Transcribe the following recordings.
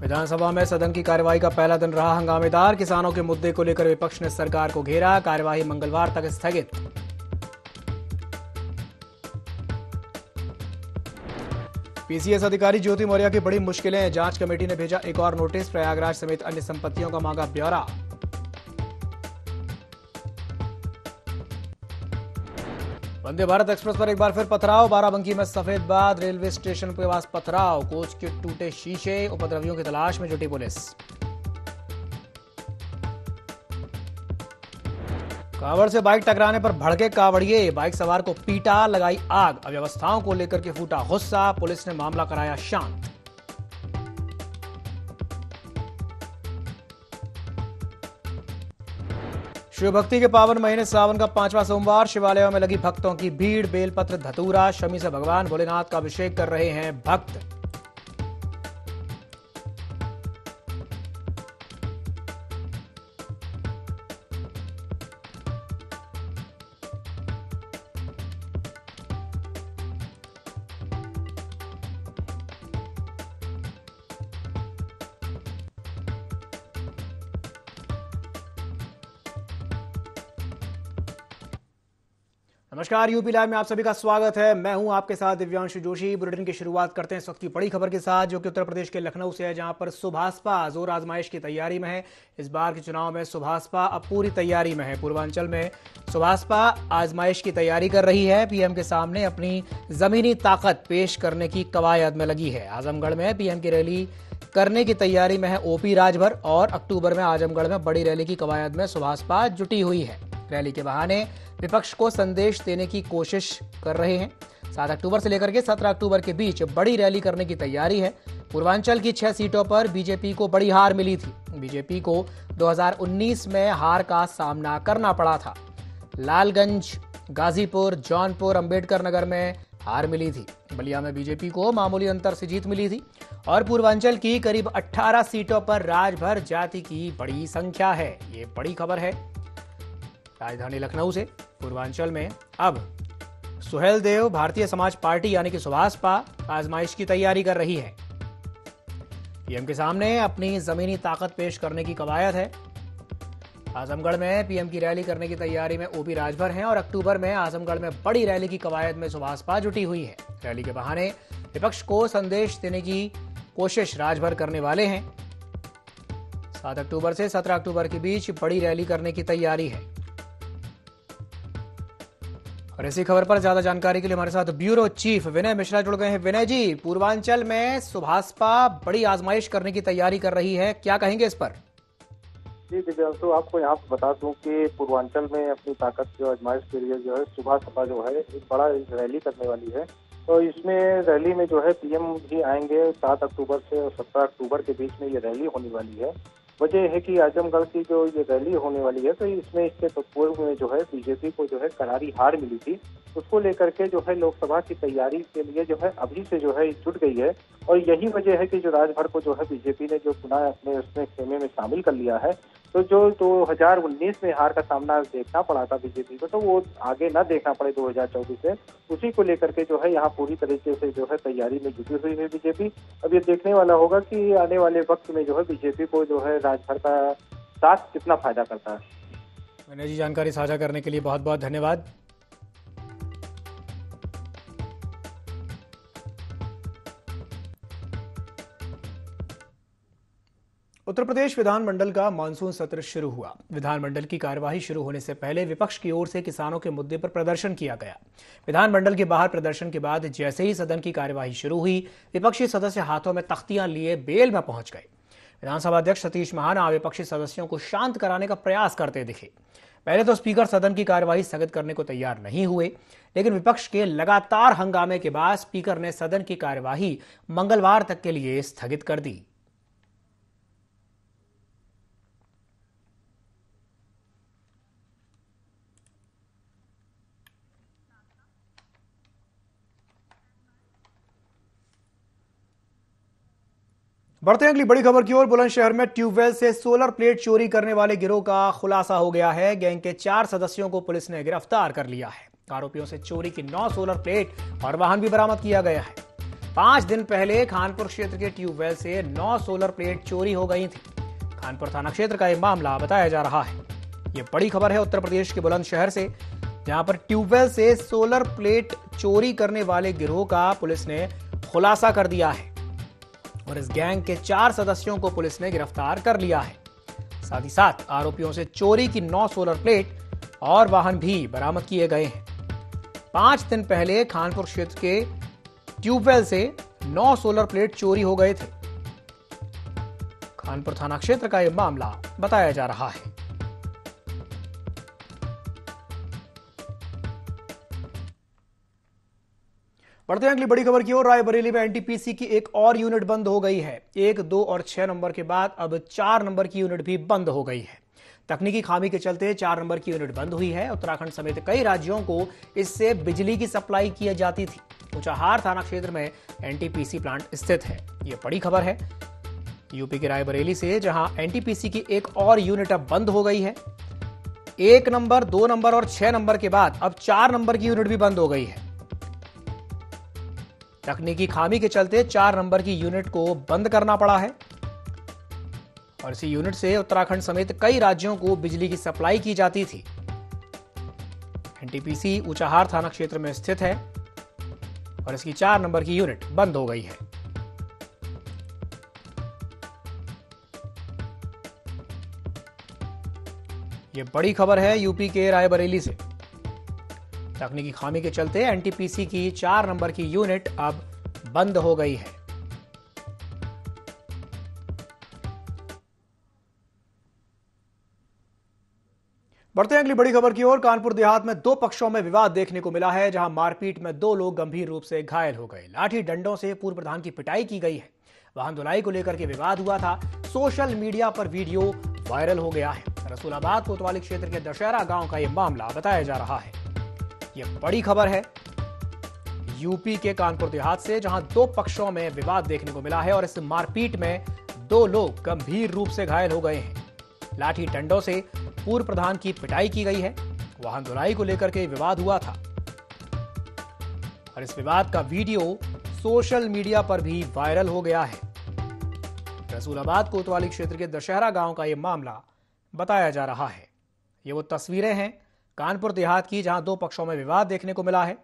विधानसभा में सदन की कार्यवाही का पहला दिन रहा हंगामेदार। किसानों के मुद्दे को लेकर विपक्ष ने सरकार को घेरा। कार्यवाही मंगलवार तक स्थगित। पीसीएस अधिकारी ज्योति मौर्य की बड़ी मुश्किलें। जांच कमेटी ने भेजा एक और नोटिस। प्रयागराज समेत अन्य संपत्तियों का मांगा ब्यौरा। वंदे भारत एक्सप्रेस पर एक बार फिर पथराव। बाराबंकी में सफेदबाद रेलवे स्टेशन के पास पथराव। कोच के टूटे शीशे। उपद्रवियों की तलाश में जुटी पुलिस। कांवड़ से बाइक टकराने पर भड़के कांवड़िए। बाइक सवार को पीटा, लगाई आग। अव्यवस्थाओं को लेकर के फूटा गुस्सा। पुलिस ने मामला कराया शांत। शिव भक्ति के पावन महीने सावन का 5वां सोमवार। शिवालयों में लगी भक्तों की भीड़। बेलपत्र, धतूरा, शमी से भगवान भोलेनाथ का अभिषेक कर रहे हैं भक्त। नमस्कार, यूपी लाइव में आप सभी का स्वागत है। मैं हूं आपके साथ दिव्यांशु जोशी। बुलेटिन की शुरुआत करते हैं इस वक्त की बड़ी खबर के साथ, जो कि उत्तर प्रदेश के लखनऊ से है, जहां पर सुभाषपा जोर आजमाइश की तैयारी में है। इस बार के चुनाव में सुभाषपा अब पूरी तैयारी में है। पूर्वांचल में सुभाषपा आजमाइश की तैयारी कर रही है। पीएम के सामने अपनी जमीनी ताकत पेश करने की कवायद में लगी है। आजमगढ़ में पीएम की रैली करने की तैयारी में है ओपी राजभर, और अक्टूबर में आजमगढ़ में बड़ी रैली की कवायद में सुभाषपा जुटी हुई है। रैली के बहाने विपक्ष को संदेश देने की कोशिश कर रहे हैं। 7 अक्टूबर से लेकर के 17 अक्टूबर के बीच बड़ी रैली करने की तैयारी है। पूर्वांचल की 6 सीटों पर बीजेपी को बड़ी हार मिली थी। बीजेपी को 2019 में हार का सामना करना पड़ा था। लालगंज, गाजीपुर, जौनपुर, अंबेडकर नगर में हार मिली थी। बलिया में बीजेपी को मामूली अंतर से जीत मिली थी। और पूर्वांचल की करीब 18 सीटों पर राजभर जाति की बड़ी संख्या है। ये बड़ी खबर है राजधानी लखनऊ से। पूर्वांचल में अब सुहेल देव भारतीय समाज पार्टी यानी कि सुभाषपा आजमाइश की तैयारी कर रही है। पीएम के सामने अपनी जमीनी ताकत पेश करने की कवायद है। आजमगढ़ में पीएम की रैली करने की तैयारी में ओपी राजभर हैं, और अक्टूबर में आजमगढ़ में बड़ी रैली की कवायद में सुभाषपा जुटी हुई है। रैली के बहाने विपक्ष को संदेश देने की कोशिश राजभर करने वाले हैं। 7 अक्टूबर से 17 अक्टूबर के बीच बड़ी रैली करने की तैयारी है। और इसी खबर पर ज्यादा जानकारी के लिए हमारे साथ ब्यूरो चीफ विनय मिश्रा जुड़ गए हैं। विनय जी, पूर्वांचल में सुभाषपा बड़ी आजमाइश करने की तैयारी कर रही है, क्या कहेंगे इस पर? जी दिव्यांशु, आपको यहाँ पे बता दूं कि पूर्वांचल में अपनी ताकत की आजमाइश के लिए जो है सुभाषपा जो है एक बड़ा रैली करने वाली है। तो इसमें रैली में जो है पीएम भी आएंगे। 7 अक्टूबर से और 17 अक्टूबर के बीच में ये रैली होने वाली है। वजह है कि आजमगढ़ की जो ये रैली होने वाली है, तो इसमें इसके पूर्व में जो है बीजेपी को जो है करारी हार मिली थी। उसको लेकर के जो है लोकसभा की तैयारी के लिए जो है अभी से जो है जुट गई है। और यही वजह है कि जो राजभर को जो है बीजेपी ने जो पुनः अपने उसमें खेमे में शामिल कर लिया है। तो जो 2019 में हार का सामना देखना पड़ा था बीजेपी को, तो वो आगे न देखना पड़े 2024 से, उसी को लेकर के जो है यहाँ पूरी तरीके से जो है तैयारी में जुटी हुई है बीजेपी। अब ये देखने वाला होगा कि आने वाले वक्त में जो है बीजेपी को जो है राजभर का साथ कितना फायदा करता है। विनय जी, जानकारी साझा करने के लिए बहुत बहुत धन्यवाद। उत्तर प्रदेश विधानमंडल का मानसून सत्र शुरू हुआ। विधानमंडल की कार्यवाही शुरू होने से पहले विपक्ष की ओर से किसानों के मुद्दे पर प्रदर्शन किया गया। विधानमंडल के बाहर प्रदर्शन के बाद जैसे ही सदन की कार्यवाही शुरू हुई, विपक्षी सदस्य हाथों में तख्तियां लिए बेल में पहुंच गए। विधानसभा अध्यक्ष सतीश महाना विपक्षी सदस्यों को शांत कराने का प्रयास करते दिखे। पहले तो स्पीकर सदन की कार्यवाही स्थगित करने को तैयार नहीं हुए, लेकिन विपक्ष के लगातार हंगामे के बाद स्पीकर ने सदन की कार्यवाही मंगलवार तक के लिए स्थगित कर दी। बढ़ते हैं अगली बड़ी खबर की ओर। बुलंदशहर में ट्यूबवेल से सोलर प्लेट चोरी करने वाले गिरोह का खुलासा हो गया है। गैंग के 4 सदस्यों को पुलिस ने गिरफ्तार कर लिया है। आरोपियों से चोरी की 9 सोलर प्लेट और वाहन भी बरामद किया गया है। 5 दिन पहले खानपुर क्षेत्र के ट्यूबवेल से 9 सोलर प्लेट चोरी हो गई थी। खानपुर थाना क्षेत्र का यह मामला बताया जा रहा है। यह बड़ी खबर है उत्तर प्रदेश के बुलंदशहर से, जहां पर ट्यूबवेल से सोलर प्लेट चोरी करने वाले गिरोह का पुलिस ने खुलासा कर दिया है और इस गैंग के 4 सदस्यों को पुलिस ने गिरफ्तार कर लिया है। साथ ही साथ आरोपियों से चोरी की 9 सोलर प्लेट और वाहन भी बरामद किए गए हैं। 5 दिन पहले खानपुर क्षेत्र के ट्यूबवेल से 9 सोलर प्लेट चोरी हो गए थे। खानपुर थाना क्षेत्र का यह मामला बताया जा रहा है। बढ़ते हैं अगली बड़ी खबर की ओर। रायबरेली में एनटीपीसी की एक और यूनिट बंद हो गई है। 1, 2 और 6 नंबर के बाद अब 4 नंबर की यूनिट भी बंद हो गई है। तकनीकी खामी के चलते 4 नंबर की यूनिट बंद हुई है। उत्तराखंड समेत कई राज्यों को इससे बिजली की सप्लाई की जाती थी। ऊंचाहार थाना क्षेत्र में एनटीपीसी प्लांट स्थित है। यह बड़ी खबर है यूपी के रायबरेली से, जहां एनटीपीसी की एक और यूनिट अब बंद हो गई है। 1 नंबर, 2 नंबर और 6 नंबर के बाद अब 4 नंबर की यूनिट भी बंद हो गई है। तकनीकी खामी के चलते 4 नंबर की यूनिट को बंद करना पड़ा है और इसी यूनिट से उत्तराखंड समेत कई राज्यों को बिजली की सप्लाई की जाती थी। एनटीपीसी ऊंचाहार थाना क्षेत्र में स्थित है और इसकी 4 नंबर की यूनिट बंद हो गई है। यह बड़ी खबर है यूपी के रायबरेली से। तकनीकी खामी के चलते एनटीपीसी की 4 नंबर की यूनिट अब बंद हो गई है। बढ़ते हैं अगली बड़ी खबर की ओर। कानपुर देहात में 2 पक्षों में विवाद देखने को मिला है, जहां मारपीट में 2 लोग गंभीर रूप से घायल हो गए। लाठी डंडों से पूर्व प्रधान की पिटाई की गई है। वाहन धुलाई को लेकर के विवाद हुआ था। सोशल मीडिया पर वीडियो वायरल हो गया है। रसूलाबाद कोतवाली क्षेत्र के दशहरा गांव का यह मामला बताया जा रहा है। यह बड़ी खबर है यूपी के कानपुर देहात से, जहां 2 पक्षों में विवाद देखने को मिला है और इस मारपीट में 2 लोग गंभीर रूप से घायल हो गए हैं। लाठी डंडों से पूर्व प्रधान की पिटाई की गई है। वाहन धुलाई को लेकर के विवाद हुआ था और इस विवाद का वीडियो सोशल मीडिया पर भी वायरल हो गया है। रसूलाबाद कोतवाली क्षेत्र के दशहरा गांव का यह मामला बताया जा रहा है। ये वो तस्वीरें हैं कानपुर देहात की, जहां 2 पक्षों में विवाद देखने को मिला है।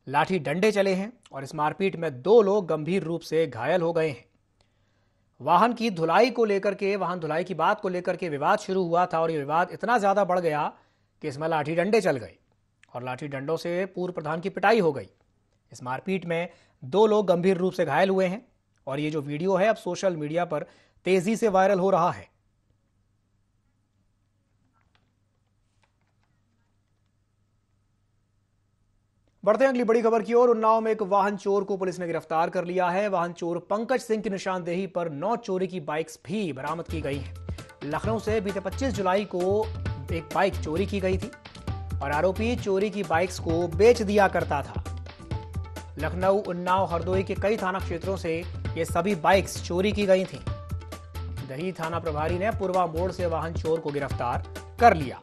लाठी डंडे चले हैं और इस मारपीट में 2 लोग गंभीर रूप से घायल हो गए हैं। वाहन की धुलाई को लेकर के, वाहन धुलाई की बात को लेकर के विवाद शुरू हुआ था और यह विवाद इतना ज्यादा बढ़ गया कि इसमें लाठी डंडे चल गए और लाठी डंडों से पूर्व प्रधान की पिटाई हो गई। इस मारपीट में 2 लोग गंभीर रूप से घायल हुए हैं और ये जो वीडियो है अब सोशल मीडिया पर तेजी से वायरल हो रहा है। बढ़ते हैं अगली बड़ी खबर की ओर। उन्नाव में एक वाहन चोर को पुलिस ने गिरफ्तार कर लिया है। वाहन चोर पंकज सिंह की निशानदेही पर 9 चोरी की बाइक्स भी बरामद की गई हैं। लखनऊ से बीते 25 जुलाई को एक बाइक चोरी की गई थी और आरोपी चोरी की बाइक्स को बेच दिया करता था। लखनऊ, उन्नाव, हरदोई के कई थाना क्षेत्रों से ये सभी बाइक्स चोरी की गई थी। दही थाना प्रभारी ने पूर्वा मोड़ से वाहन चोर को गिरफ्तार कर लिया।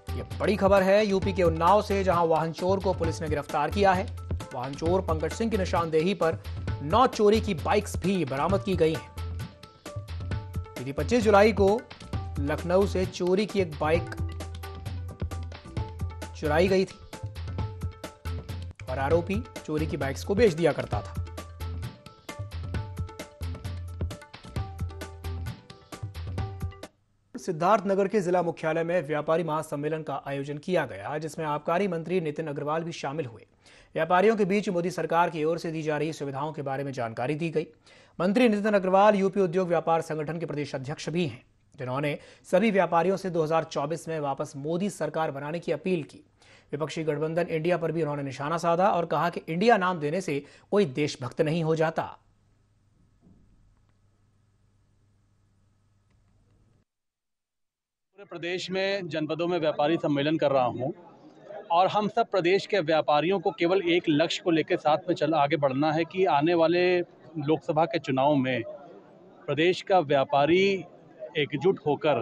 यह बड़ी खबर है यूपी के उन्नाव से, जहां वाहन चोर को पुलिस ने गिरफ्तार किया है। वाहन चोर पंकज सिंह की निशानदेही पर 9 चोरी की बाइक्स भी बरामद की गई हैं। 25 जुलाई को लखनऊ से चोरी की एक बाइक चुराई गई थी और आरोपी चोरी की बाइक्स को बेच दिया करता था। सिद्धार्थनगर के जिला मुख्यालय में व्यापारी महासम्मेलन का आयोजन किया गया, जिसमें आबकारी मंत्री नितिन अग्रवाल भी शामिल हुए। व्यापारियों के बीच मोदी सरकार की ओर से दी जा रही सुविधाओं के बारे में जानकारी दी गई। मंत्री नितिन अग्रवाल यूपी उद्योग व्यापार संगठन के प्रदेश अध्यक्ष भी हैं, जिन्होंने सभी व्यापारियों से 2024 में वापस मोदी सरकार बनाने की अपील की। विपक्षी गठबंधन इंडिया पर भी उन्होंने निशाना साधा और कहा कि इंडिया नाम देने से कोई देशभक्त नहीं हो जाता। पूरे प्रदेश में जनपदों में व्यापारी सम्मेलन कर रहा हूं और हम सब प्रदेश के व्यापारियों को केवल एक लक्ष्य को लेकर साथ में आगे बढ़ना है कि आने वाले लोकसभा के चुनाव में प्रदेश का व्यापारी एकजुट होकर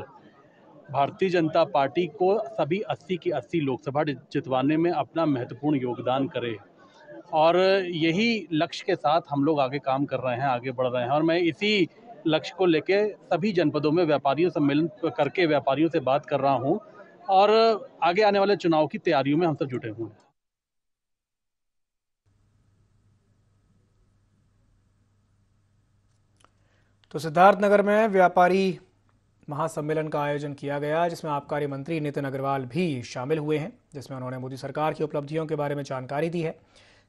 भारतीय जनता पार्टी को सभी 80 की 80 लोकसभा जितवाने में अपना महत्वपूर्ण योगदान करे। और यही लक्ष्य के साथ हम लोग आगे काम कर रहे हैं, आगे बढ़ रहे हैं। और मैं इसी लक्ष्य को लेके सभी जनपदों में व्यापारियों सम्मेलन करके व्यापारियों से बात कर रहा हूँ और आगे आने वाले चुनाव की तैयारियों में हम सब जुटे हुए हैं। तो सिद्धार्थनगर में व्यापारी महासम्मेलन का आयोजन किया गया, जिसमें आबकारी मंत्री नितिन अग्रवाल भी शामिल हुए हैं, जिसमें उन्होंने मोदी सरकार की उपलब्धियों के बारे में जानकारी दी है।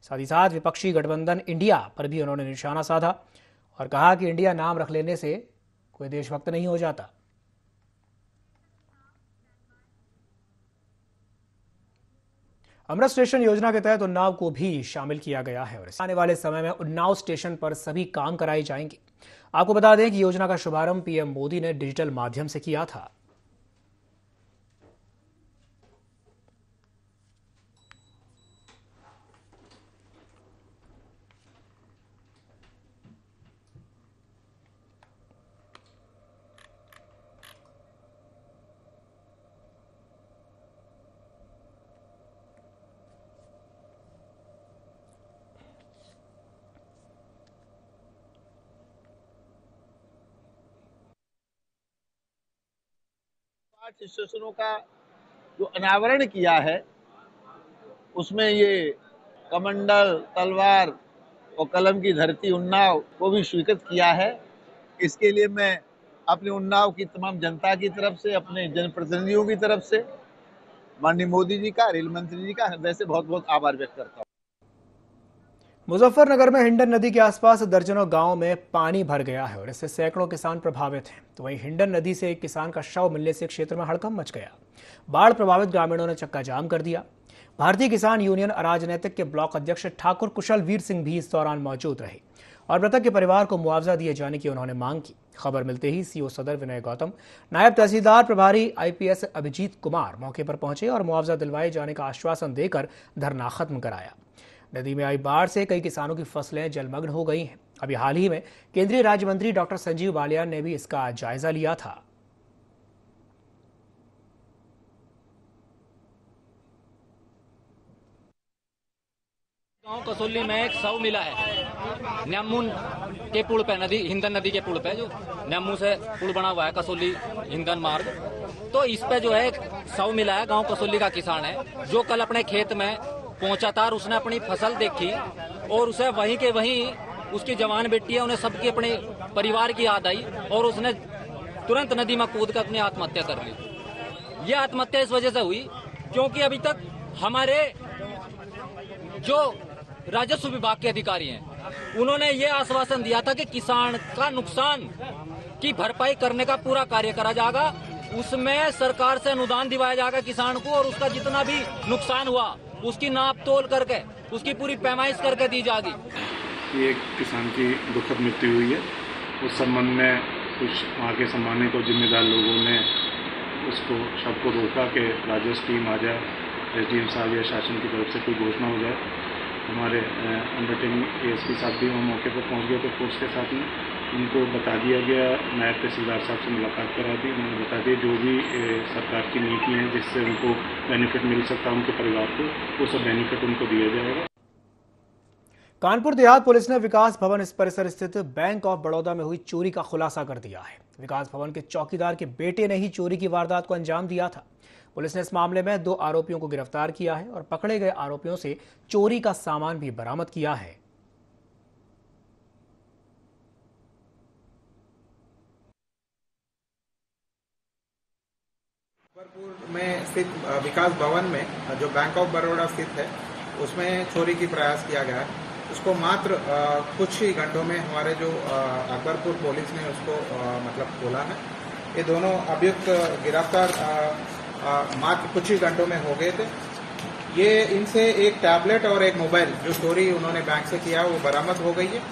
साथ ही साथ विपक्षी गठबंधन इंडिया पर भी उन्होंने निशाना साधा और कहा कि इंडिया नाम रख लेने से कोई देशभक्त नहीं हो जाता। अमृत स्टेशन योजना के तहत उन्नाव को भी शामिल किया गया है और आने वाले समय में उन्नाव स्टेशन पर सभी काम कराए जाएंगे। आपको बता दें कि योजना का शुभारंभ पीएम मोदी ने डिजिटल माध्यम से किया था। स्टेशनों का जो अनावरण किया है उसमें ये कमंडल, तलवार और कलम की धरती उन्नाव को भी स्वीकृत किया है। इसके लिए मैं अपने उन्नाव की तमाम जनता की तरफ से, अपने जनप्रतिनिधियों की तरफ से माननीय मोदी जी का, रेल मंत्री जी का हृदय से बहुत बहुत आभार व्यक्त करता हूँ। मुजफ्फरनगर में हिंडन नदी के आसपास दर्जनों गांव में पानी भर गया है और इससे सैकड़ों किसान प्रभावित हैं। तो वहीं हिंडन नदी से एक किसान का शव मिलने से क्षेत्र में हड़कंप मच गया। बाढ़ प्रभावित ग्रामीणों ने चक्का जाम कर दिया। भारतीय किसान यूनियन अराजनैतिक के ब्लॉक अध्यक्ष ठाकुर कुशलवीर सिंह भी इस दौरान मौजूद रहे और मृतक के परिवार को मुआवजा दिए जाने की उन्होंने मांग की। खबर मिलते ही सीओ सदर विनय गौतम, नायब तहसीलदार प्रभारी आईपीएस अभिजीत कुमार मौके पर पहुंचे और मुआवजा दिलवाए जाने का आश्वासन देकर धरना खत्म कराया। नदी में आई बाढ़ से कई किसानों की फसलें जलमग्न हो गई हैं। अभी हाल ही में केंद्रीय राज्य मंत्री डॉक्टर संजीव बालियान ने भी इसका जायजा लिया था। गांव कसोली में एक शव मिला है न्यामून के पुल पे, नदी हिंदन नदी के पुल पे, जो न्यामू से पुल बना हुआ है कसोली हिंदन मार्ग, तो इस पे जो है एक शव मिला है। गांव कसोली का किसान है जो कल अपने खेत में पहुंचा था और उसने अपनी फसल देखी और उसे वहीं के वहीं उसकी जवान बेटी है, उन्हें सबकी अपने परिवार की याद आई और उसने तुरंत नदी में कूद कर अपनी आत्महत्या कर ली। यह आत्महत्या इस वजह से हुई क्योंकि अभी तक हमारे जो राजस्व विभाग के अधिकारी हैं उन्होंने ये आश्वासन दिया था कि किसान का नुकसान की भरपाई करने का पूरा कार्य करा जाएगा, उसमें सरकार से अनुदान दिलाया जाएगा किसान को और उसका जितना भी नुकसान हुआ उसकी नाप तोल करके उसकी पूरी पैमाइश करके दी जाएगी। ये एक किसान की दुखद मृत्यु हुई है। उस संबंध में कुछ वहाँ के सम्मानित और जिम्मेदार लोगों ने उसको शव को रोका कि राजस्व टीम आ जाए, एसडीएम साहब या शासन की तरफ से कोई घोषणा हो जाए। हमारे अंडरटेकिंग एएसपी साहब भी वहाँ मौके पर पहुँच गए तो फोर्स के साथ में उनको बता दिया गया, नायब तहसीलदार साहब से मुलाकात करा दी, उन्होंने बता दिया जो भी सरकार की नीति है जिससे उनको बेनिफिट मिल सकता है उनके परिवार को, वो सब बेनिफिट उनको दिया जाएगा। कानपुर देहात पुलिस ने विकास भवन इस परिसर स्थित बैंक ऑफ बड़ौदा में हुई चोरी का खुलासा कर दिया है। विकास भवन के चौकीदार के बेटे ने ही चोरी की वारदात को अंजाम दिया था। पुलिस ने इस मामले में 2 आरोपियों को गिरफ्तार किया है और पकड़े गए आरोपियों से चोरी का सामान भी बरामद किया है। में स्थित विकास भवन में जो बैंक ऑफ बड़ौदा स्थित है उसमें चोरी की प्रयास किया गया है। उसको मात्र कुछ ही घंटों में हमारे जो अकबरपुर पुलिस ने उसको मतलब खोला है। ये दोनों अभियुक्त गिरफ्तार मात्र कुछ ही घंटों में हो गए थे। ये इनसे एक टैबलेट और एक मोबाइल जो चोरी उन्होंने बैंक से किया वो बरामद हो गई है।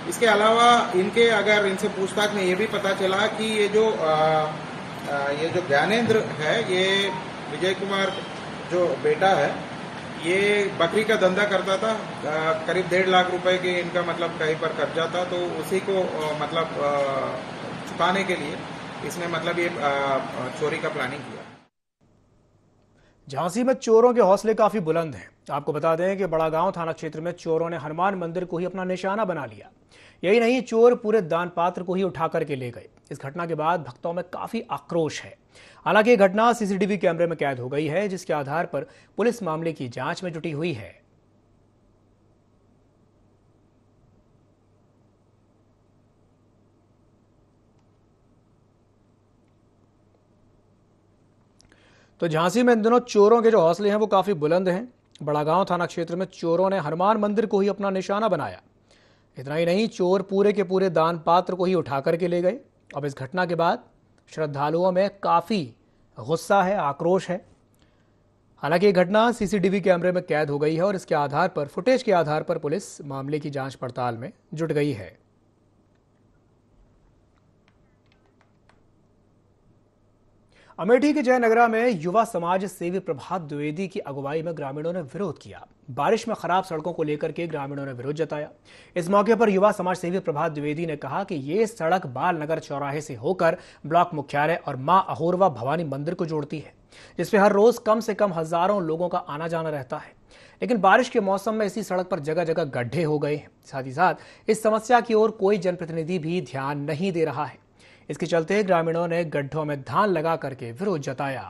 इसके अलावा इनके अगर इनसे पूछताछ में ये भी पता चला कि ये जो ज्ञानेंद्र है, ये विजय कुमार जो बेटा है, ये बकरी का धंधा करता था। करीब 1.5 लाख रुपए के इनका मतलब कहीं पर कर्जा था, तो उसी को मतलब चुकाने के लिए इसने मतलब ये चोरी का प्लानिंग किया। झांसी में चोरों के हौसले काफी बुलंद हैं। आपको बता दें कि बड़ागांव थाना क्षेत्र में चोरों ने हनुमान मंदिर को ही अपना निशाना बना लिया। यही नहीं, चोर पूरे दान पात्र को ही उठा करके ले गए। इस घटना के बाद भक्तों में काफी आक्रोश है। हालांकि ये घटना सीसीटीवी कैमरे में कैद हो गई है, जिसके आधार पर पुलिस मामले की जांच में जुटी हुई है। तो झांसी में इन दिनों चोरों के जो हौसले हैं वो काफी बुलंद हैं। बड़ागांव थाना क्षेत्र में चोरों ने हनुमान मंदिर को ही अपना निशाना बनाया। इतना ही नहीं, चोर पूरे के पूरे दान पात्र को ही उठा करके ले गए। अब इस घटना के बाद श्रद्धालुओं में काफी गुस्सा है, आक्रोश है। हालांकि ये घटना सीसीटीवी कैमरे में कैद हो गई है और इसके आधार पर, फुटेज के आधार पर पुलिस मामले की जांच पड़ताल में जुट गई है। अमेठी के जयनगरा में युवा समाज सेवी प्रभात द्विवेदी की अगुवाई में ग्रामीणों ने विरोध किया। बारिश में खराब सड़कों को लेकर के ग्रामीणों ने विरोध जताया। इस मौके पर युवा समाज सेवी प्रभात द्विवेदी ने कहा कि ये सड़क बाल नगर चौराहे से होकर ब्लॉक मुख्यालय और मां अहोरवा भवानी मंदिर को जोड़ती है, जिसपे हर रोज कम से कम हजारों लोगों का आना जाना रहता है। लेकिन बारिश के मौसम में इसी सड़क पर जगह जगह गड्ढे हो गए हैं। साथ ही साथ इस समस्या की ओर कोई जनप्रतिनिधि भी ध्यान नहीं दे रहा है। इसके चलते ग्रामीणों ने गड्ढों में धान लगा करके विरोध जताया।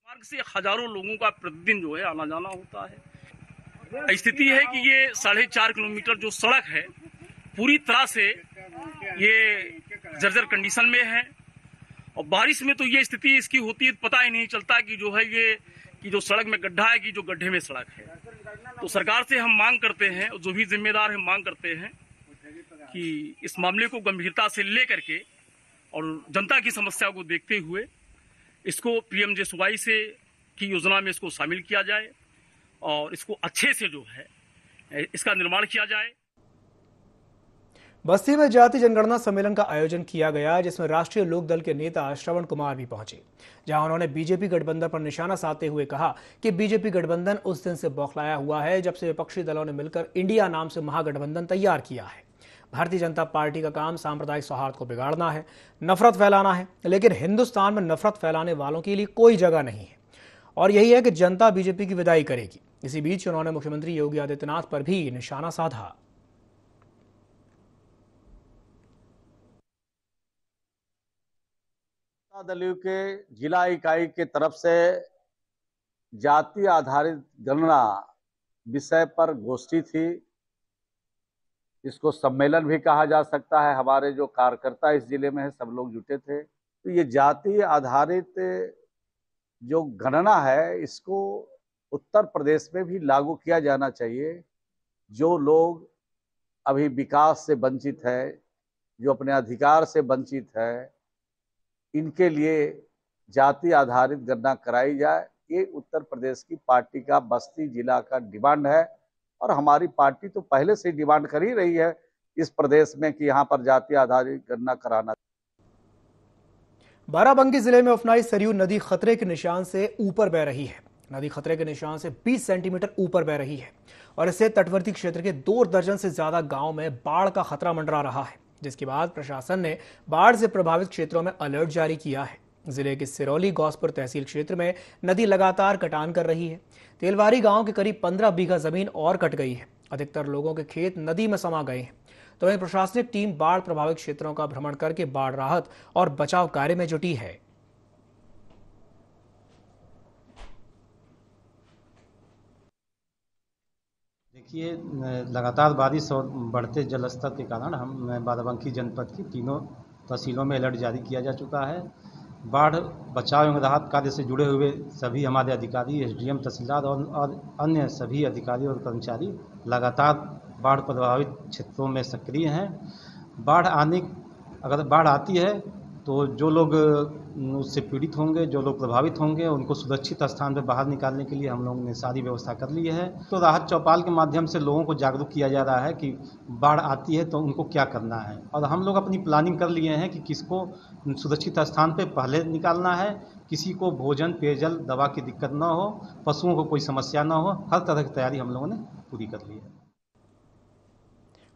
मार्ग से हजारों लोगों का प्रतिदिन जो है आना जाना होता है। स्थिति है कि ये 4.5 किलोमीटर जो सड़क है पूरी तरह से ये जर्जर कंडीशन में है और बारिश में तो ये स्थिति इसकी होती है, पता ही नहीं चलता कि जो है ये कि जो सड़क में गड्ढा है कि जो गड्ढे में सड़क है। तो सरकार से हम मांग करते हैं, जो भी जिम्मेदार है मांग करते हैं कि इस मामले को गंभीरता से लेकर के और जनता की समस्या को देखते हुए इसको पीएमजेएसवाई से की योजना में इसको शामिल किया जाए और इसको अच्छे से जो है इसका निर्माण किया जाए। बस्ती में जाति जनगणना सम्मेलन का आयोजन किया गया, जिसमें राष्ट्रीय लोक दल के नेता श्रवण कुमार भी पहुंचे, जहां उन्होंने बीजेपी गठबंधन पर निशाना साधते हुए कहा कि बीजेपी गठबंधन उस दिन से बौखलाया हुआ है जब से विपक्षी दलों ने मिलकर इंडिया नाम से महागठबंधन तैयार किया है। भारतीय जनता पार्टी का काम सांप्रदायिक सौहार्द को बिगाड़ना है, नफरत फैलाना है, लेकिन हिंदुस्तान में नफरत फैलाने वालों के लिए कोई जगह नहीं है और यही है कि जनता बीजेपी की विदाई करेगी। इसी बीच उन्होंने मुख्यमंत्री योगी आदित्यनाथ पर भी निशाना साधा। दलियों के जिला इकाई के तरफ से जाति आधारित गणना विषय पर गोष्ठी थी। इसको सम्मेलन भी कहा जा सकता है। हमारे जो कार्यकर्ता इस जिले में है सब लोग जुटे थे। तो ये जाति आधारित जो गणना है इसको उत्तर प्रदेश में भी लागू किया जाना चाहिए। जो लोग अभी विकास से वंचित है, जो अपने अधिकार से वंचित है, इनके लिए जाति आधारित गणना कराई जाए। ये उत्तर प्रदेश की पार्टी का बस्ती जिला का डिमांड है और हमारी पार्टी तो पहले से डिमांड कर ही रही है इस प्रदेश में कि यहाँ पर जाति आधारित गणना कराना। बाराबंकी जिले में उफनाई सरयू नदी खतरे के निशान से ऊपर बह रही है। नदी खतरे के निशान से 20 सेंटीमीटर ऊपर बह रही है और इससे तटवर्ती क्षेत्र के 2 दर्जन से ज्यादा गांव में बाढ़ का खतरा मंडरा रहा है, जिसके बाद प्रशासन ने बाढ़ से प्रभावित क्षेत्रों में अलर्ट जारी किया है। जिले के सिरौली गौसपुर तहसील क्षेत्र में नदी लगातार कटान कर रही है। तेलवारी गांव के करीब 15 बीघा जमीन और कट गई है। अधिकतर लोगों के खेत नदी में समा गए हैं। तो वहीं प्रशासनिक टीम बाढ़ प्रभावित क्षेत्रों का भ्रमण करके बाढ़ राहत और बचाव कार्य में जुटी है। देखिए, लगातार बारिश और बढ़ते जल स्तर के कारण हम बाराबंकी जनपद की तीनों तहसीलों में अलर्ट जारी किया जा चुका है। बाढ़ बचाव एवं राहत कार्य से जुड़े हुए सभी हमारे अधिकारी, एसडीएम, तहसीलदार और अन्य सभी अधिकारी और कर्मचारी लगातार बाढ़ प्रभावित क्षेत्रों में सक्रिय हैं। अगर बाढ़ आती है तो जो लोग उससे पीड़ित होंगे, जो लोग प्रभावित होंगे, उनको सुरक्षित स्थान पर बाहर निकालने के लिए हम लोगों ने सारी व्यवस्था कर ली है। तो राहत चौपाल के माध्यम से लोगों को जागरूक किया जा रहा है कि बाढ़ आती है तो उनको क्या करना है और हम लोग अपनी प्लानिंग कर लिए हैं कि किसको सुरक्षित स्थान पर पहले निकालना है, किसी को भोजन, पेयजल, दवा की दिक्कत न हो, पशुओं को कोई समस्या न हो, हर तरह की तैयारी हम लोगों ने पूरी कर ली है।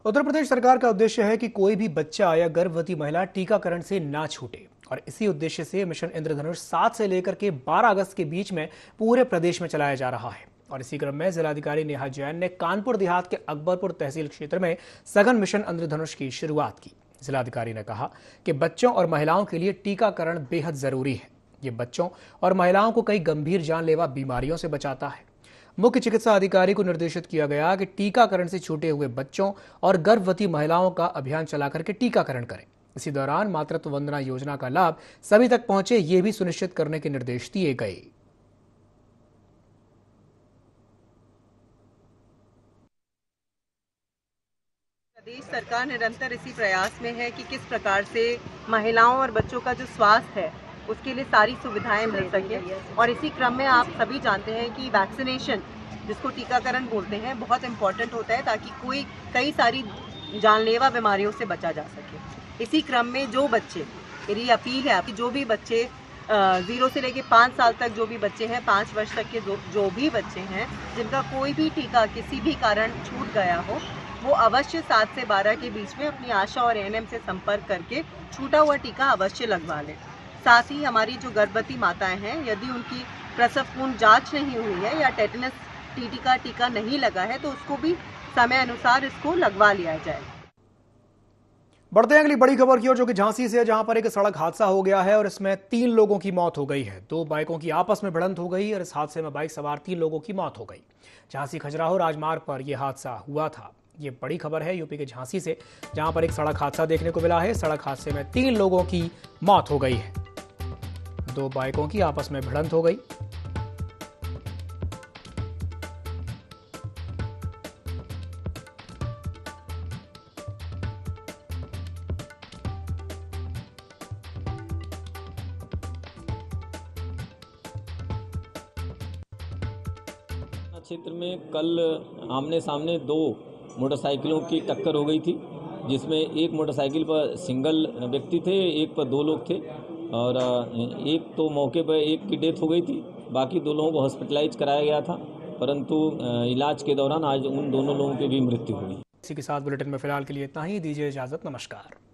उत्तर प्रदेश सरकार का उद्देश्य है कि कोई भी बच्चा या गर्भवती महिला टीकाकरण से ना छूटे और इसी उद्देश्य से मिशन इंद्रधनुष 7 से लेकर के 12 अगस्त के बीच में पूरे प्रदेश में चलाया जा रहा है। और इसी क्रम में जिलाधिकारी नेहा जैन ने कानपुर देहात के अकबरपुर तहसील क्षेत्र में सघन मिशन इंद्रधनुष की शुरुआत की। जिलाधिकारी ने कहा कि बच्चों और महिलाओं के लिए टीकाकरण बेहद जरूरी है। ये बच्चों और महिलाओं को कई गंभीर जानलेवा बीमारियों से बचाता है। मुख्य चिकित्सा अधिकारी को निर्देशित किया गया कि टीकाकरण से छूटे हुए बच्चों और गर्भवती महिलाओं का अभियान चला करके टीकाकरण करें। इसी दौरान मातृत्व वंदना योजना का लाभ सभी तक पहुंचे, ये भी सुनिश्चित करने के निर्देश दिए गए। प्रदेश सरकार निरंतर इसी प्रयास में है कि किस प्रकार से महिलाओं और बच्चों का जो स्वास्थ्य है उसके लिए सारी सुविधाएं मिल सके। और इसी क्रम में आप सभी जानते हैं कि वैक्सीनेशन, जिसको टीकाकरण बोलते हैं, बहुत इम्पोर्टेंट होता है ताकि कई सारी जानलेवा बीमारियों से बचा जा सके। इसी क्रम में जो बच्चे, मेरी अपील है आपकी, जो भी बच्चे 0 से लेकर 5 साल तक जो भी बच्चे हैं, 5 वर्ष तक के जो भी बच्चे हैं जिनका कोई भी टीका किसी भी कारण छूट गया हो, वो अवश्य 7 से 12 के बीच में अपनी आशा और एएनएम से संपर्क करके छूटा हुआ टीका अवश्य लगवा लें। साथ ही हमारी जो गर्भवती माताएं हैं, यदि उनकी प्रसव पूर्व जांच नहीं हुई है या टेटनस टीटी का टीका नहीं लगा है तो उसको भी समय अनुसार इसको लगवा लिया जाए। बढ़ते हैं अगली बड़ी खबर की ओर, जो कि झांसी से है, जहां पर एक सड़क हादसा हो गया है और इसमें 3 लोगों की मौत हो गई है। 2 बाइकों की आपस में भिड़ंत हो गई और इस हादसे में बाइक सवार 3 लोगों की मौत हो गई। झांसी खजुराहो राजमार्ग पर यह हादसा हुआ था। ये बड़ी खबर है यूपी के झांसी से, जहां पर एक सड़क हादसा देखने को मिला है। सड़क हादसे में 3 लोगों की मौत हो गई है। 2 बाइकों की आपस में भिड़ंत हो गई। क्षेत्र में कल आमने सामने 2 मोटरसाइकिलों की टक्कर हो गई थी, जिसमें एक मोटरसाइकिल पर सिंगल व्यक्ति थे, एक पर 2 लोग थे और एक तो मौके पर एक की डेथ हो गई थी। बाकी 2 लोगों को हॉस्पिटलाइज कराया गया था, परंतु इलाज के दौरान आज उन दोनों लोगों की भी मृत्यु हुई। इसी के साथ बुलेटिन में फिलहाल के लिए इतना ही। दीजिए इजाजत। नमस्कार।